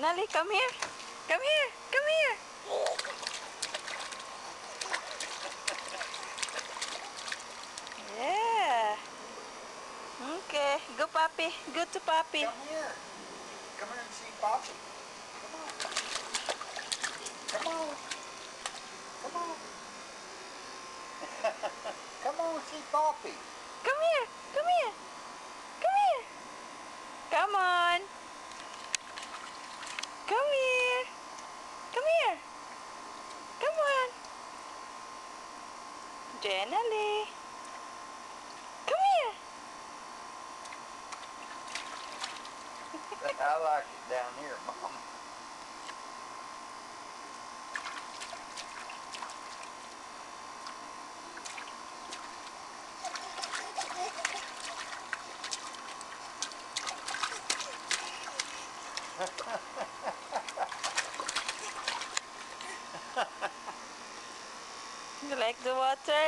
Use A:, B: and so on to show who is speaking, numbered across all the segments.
A: Denali, come here. Come here. Come here. Yeah. Okay. Go, Papi. Go to Papi.
B: Come here. Come here and see Papi. Come on. Come on. Come on. Come on, see Papi.
A: Come here. Come here. Come here. Come on. Come here. Come here. Come on. Denali. Come here.
B: I like it down here, Mom.
A: You like the water?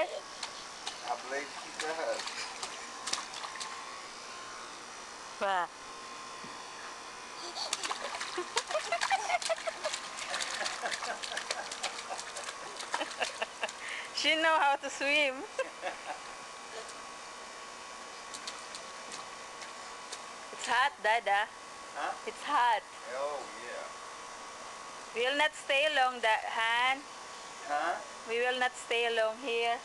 B: I believe she does.
A: Wow. She know how to swim. It's hot, Dada.
B: Huh?
A: It's hot.
B: Oh, yeah.
A: We will not stay long, Han.
B: Huh?
A: We will not stay long here.